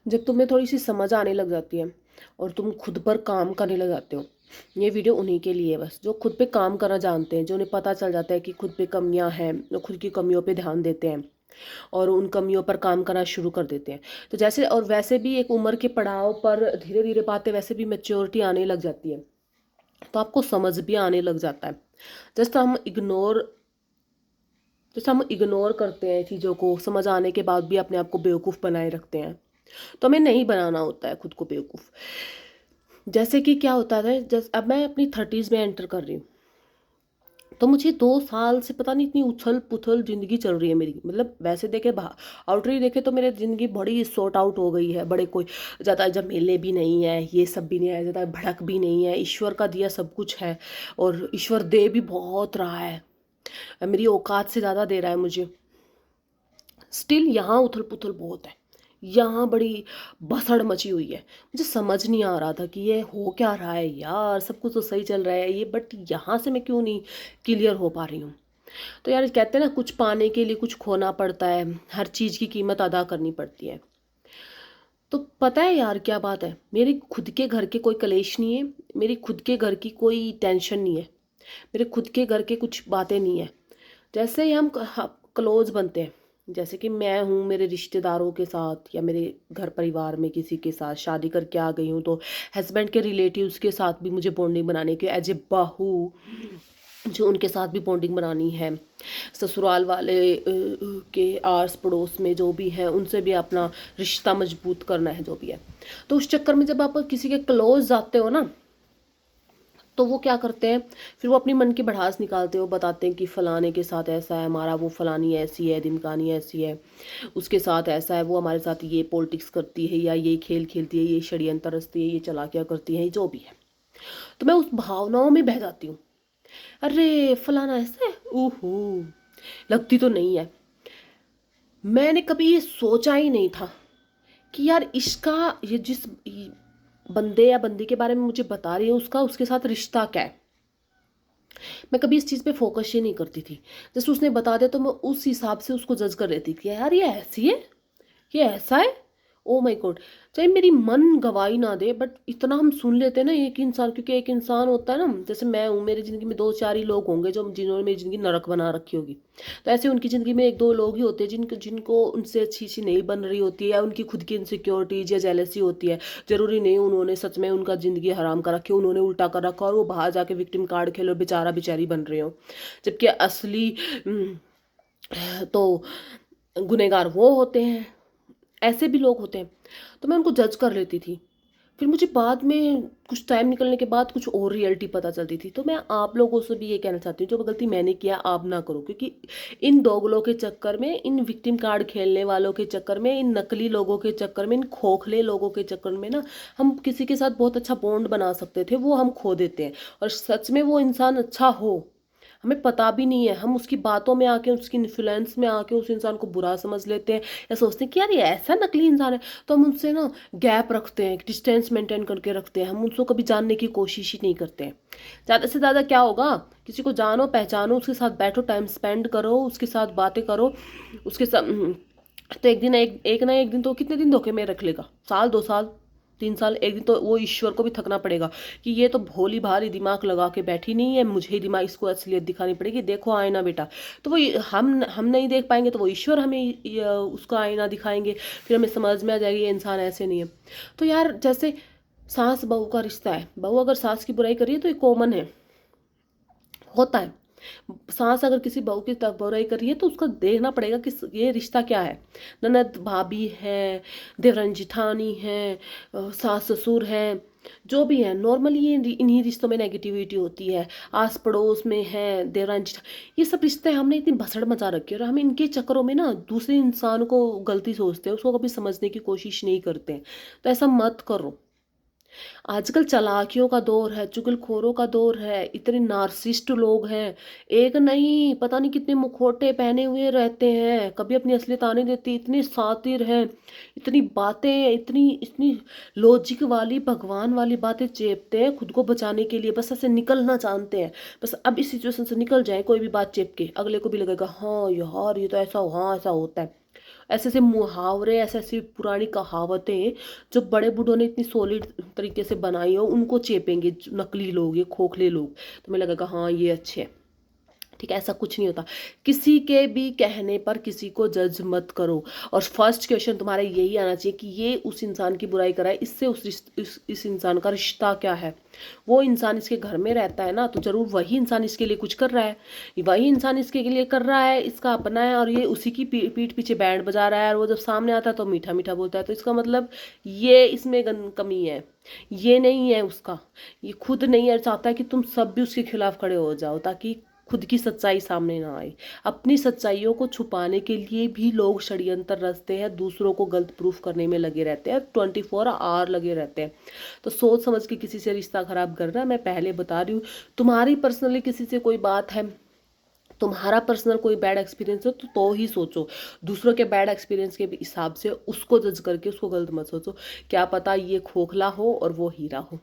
जब तुम्हें थोड़ी सी समझ आने लग जाती है और तुम खुद पर काम करने लग जाते हो। ये वीडियो उन्हीं के लिए है, बस जो खुद पे काम करना जानते हैं, जो उन्हें पता चल जाता है कि खुद पे कमियां हैं, जो खुद की कमियों पे ध्यान देते हैं और उन कमियों पर काम करना शुरू कर देते हैं। तो जैसे और वैसे भी एक उम्र के पड़ाव पर धीरे धीरे बातें, वैसे भी मेच्योरिटी आने लग जाती है, तो आपको समझ भी आने लग जाता है। जैसे हम इग्नोर जैसे हम इग्नोर करते हैं चीज़ों को, समझ आने के बाद भी अपने आप को बेवकूफ़ बनाए रखते हैं। तो हमें नहीं बनाना होता है खुद को बेवकूफ़। जैसे कि क्या होता है, जैसे अब मैं अपनी 30s में एंटर कर रही हूँ, तो मुझे 2 साल से पता नहीं इतनी उछल पुथल ज़िंदगी चल रही है मेरी। मतलब वैसे देखे, आउटरी देखे तो मेरी ज़िंदगी बड़ी सॉर्ट आउट हो गई है, बड़े कोई ज़्यादा झमेले भी नहीं है, ये सब भी नहीं है, ज़्यादा भड़क भी नहीं है, ईश्वर का दिया सब कुछ है और ईश्वर दे भी बहुत रहा है, मेरी औकात से ज़्यादा दे रहा है मुझे। स्टिल यहाँ उथल पुथल बहुत है, यहाँ बड़ी भसड़ मची हुई है। मुझे समझ नहीं आ रहा था कि ये हो क्या रहा है यार, सब कुछ तो सही चल रहा है ये, बट यहाँ से मैं क्यों नहीं क्लियर हो पा रही हूँ। तो यार कहते हैं ना, कुछ पाने के लिए कुछ खोना पड़ता है, हर चीज़ की कीमत अदा करनी पड़ती है। तो पता है यार क्या बात है, मेरे खुद के घर के कोई कलेश नहीं है, मेरी खुद के घर की कोई टेंशन नहीं है, मेरे खुद के घर के कुछ बातें नहीं है। जैसे ही हम क्लोज बनते हैं, जैसे कि मैं हूँ मेरे रिश्तेदारों के साथ या मेरे घर परिवार में किसी के साथ शादी करके आ गई हूँ, तो हस्बैंड के रिलेटिव्स के साथ भी मुझे बॉन्डिंग बनाने की, एज ए बहू जो उनके साथ भी बॉन्डिंग बनानी है, ससुराल वाले के आस पड़ोस में जो भी है उनसे भी अपना रिश्ता मजबूत करना है, जो भी है। तो उस चक्कर में जब आप किसी के क्लोज जाते हो ना, तो वो क्या करते हैं, फिर वो अपनी मन की भड़ास निकालते हो, बताते हैं कि फलाने के साथ ऐसा है हमारा, वो फलानी ऐसी है, ढिमकानी ऐसी है, उसके साथ ऐसा है, वो हमारे साथ ये पॉलिटिक्स करती है या ये खेल खेलती है, ये षड्यंत्र रचती है, ये चालाकियाँ करती है, जो भी है। तो मैं उस भावनाओं में बह जाती हूँ। अरे फलाना ऐसा है, ओहो, लगती तो नहीं है। मैंने कभी ये सोचा ही नहीं था कि यार इसका, ये जिस बंदे या बंदी के बारे में मुझे बता रही है, उसका उसके साथ रिश्ता क्या है। मैं कभी इस चीज़ पे फोकस ही नहीं करती थी। जैसे उसने बता दिया तो मैं उस हिसाब से उसको जज कर लेती थी, यार ये ऐसी है, ये ऐसा है, ओ माय गॉड। चाहे मेरी मन गवाही ना दे, बट इतना हम सुन लेते हैं ना एक इंसान, क्योंकि एक इंसान होता है ना, जैसे मैं हूँ, मेरी ज़िंदगी में 2-4 ही लोग होंगे जो जिन्होंने मेरी ज़िंदगी नरक बना रखी होगी। तो ऐसे उनकी ज़िंदगी में 1-2 लोग ही होते हैं जिनको जिनको उनसे अच्छी सी नहीं बन रही होती है, या उनकी खुद की इनसिक्योरिटीज या जेलसी होती है। ज़रूरी नहीं उन्होंने सच में उनका ज़िंदगी हराम कर रखी, उन्होंने उल्टा कर रखा और वो बाहर जाके विक्टिम कार्ड खेलो, बेचारा बेचारी बन रहे हो। जबकि असली तो गुनहगार वो होते हैं, ऐसे भी लोग होते हैं। तो मैं उनको जज कर लेती थी। फिर मुझे बाद में कुछ टाइम निकलने के बाद कुछ और रियलिटी पता चलती थी। तो मैं आप लोगों से भी ये कहना चाहती हूँ, जो गलती मैंने किया आप ना करो, क्योंकि इन दोगलों के चक्कर में, इन विक्टिम कार्ड खेलने वालों के चक्कर में, इन नकली लोगों के चक्कर में, इन खोखले लोगों के चक्कर में ना, हम किसी के साथ बहुत अच्छा बॉन्ड बना सकते थे, वो हम खो देते हैं। और सच में वो इंसान अच्छा हो, हमें पता भी नहीं है, हम उसकी बातों में आके, उसकी इन्फ्लुएंस में आके उस इंसान को बुरा समझ लेते हैं, या सोचते हैं कि यार ये ऐसा नकली इंसान है। तो हम उनसे ना गैप रखते हैं, डिस्टेंस मेंटेन करके रखते हैं, हम उनको कभी जानने की कोशिश ही नहीं करते हैं। ज़्यादा से ज़्यादा क्या होगा, किसी को जानो पहचानो, उसके साथ बैठो, टाइम स्पेंड करो, उसके साथ बातें करो, उसके साथ तो एक दिन, एक ना एक दिन तो कितने दिन धोखे में रख लेगा, साल 2 साल 3 साल, एक दिन तो वो ईश्वर को भी थकना पड़ेगा कि ये तो भोली भाली दिमाग लगा के बैठी नहीं है, मुझे ही दिमाग, इसको असलियत दिखानी पड़ेगी, देखो आईना बेटा। तो वो हम नहीं देख पाएंगे, तो वो ईश्वर हमें उसका आईना दिखाएंगे, फिर हमें समझ में आ जाएगी ये इंसान ऐसे नहीं है। तो यार जैसे सास बहू का रिश्ता है, बहू अगर सास की बुराई करिए तो ये कॉमन है, होता है। सास अगर किसी बहू की तरफ बुराई कर रही है तो उसका देखना पड़ेगा कि ये रिश्ता क्या है। ननद भाभी है, देवरानी जिठानी है, सास ससुर है, जो भी है, नॉर्मली ये इन्हीं रिश्तों में नेगेटिविटी होती है। आस पड़ोस में है देवरानी ये सब रिश्ते हमने इतनी भसड़ मचा रखी है, और हम इनके चक्करों में ना दूसरे इंसान को गलती सोचते हैं, उसको कभी समझने की कोशिश नहीं करते हैं। तो ऐसा मत करो। आजकल चालाकियों का दौर है, चुगलखोरों का दौर है, इतने नार्सिसिस्ट लोग हैं, एक नहीं पता नहीं कितने मुखौटे पहने हुए रहते हैं, कभी अपनी असलियत आने देती, इतने सातिर हैं, इतनी बातें, इतनी इतनी लॉजिक वाली भगवान वाली बातें चेपते हैं खुद को बचाने के लिए, बस ऐसे निकलना जानते हैं। बस अब इस सिचुएशन से निकल जाए, कोई भी बात चेप के, अगले को भी लगेगा हाँ यार ये तो ऐसा, हाँ ऐसा होता है। ऐसे ऐसे मुहावरे, ऐसे ऐसी पुरानी कहावतें जो बड़े बूढ़ों ने इतनी सॉलिड तरीके से बनाई हो, उनको चेपेंगे नकली लोग, ये खोखले लोग, तो मुझे लगेगा हाँ ये अच्छे हैं। ठीक है, ऐसा कुछ नहीं होता। किसी के भी कहने पर किसी को जज मत करो। और फर्स्ट क्वेश्चन तुम्हारा यही आना चाहिए कि ये उस इंसान की बुराई कराए, इससे इस इंसान का रिश्ता क्या है। वो इंसान इसके घर में रहता है ना, तो जरूर वही इंसान इसके लिए कुछ कर रहा है, वही इंसान इसके लिए कर रहा है, इसका अपना है, और ये उसी की पीठ पीछे बैंड बजा रहा है, और वो जब सामने आता है तो मीठा मीठा बोलता है, तो इसका मतलब ये इसमें कमी है, ये नहीं है उसका, ये खुद नहीं है, चाहता है कि तुम सब भी उसके खिलाफ खड़े हो जाओ ताकि खुद की सच्चाई सामने ना आए। अपनी सच्चाइयों को छुपाने के लिए भी लोग षड्यंत्र रचते हैं, दूसरों को गलत प्रूफ करने में लगे रहते हैं, 24 आवर लगे रहते हैं। तो सोच समझ के किसी से रिश्ता खराब करना, मैं पहले बता रही हूँ, तुम्हारी पर्सनली किसी से कोई बात है, तुम्हारा पर्सनल कोई बैड एक्सपीरियंस है तो ही सोचो। दूसरों के बैड एक्सपीरियंस के हिसाब से उसको जज करके उसको गलत मत सोचो, क्या पता ये खोखला हो और वो हीरा हो।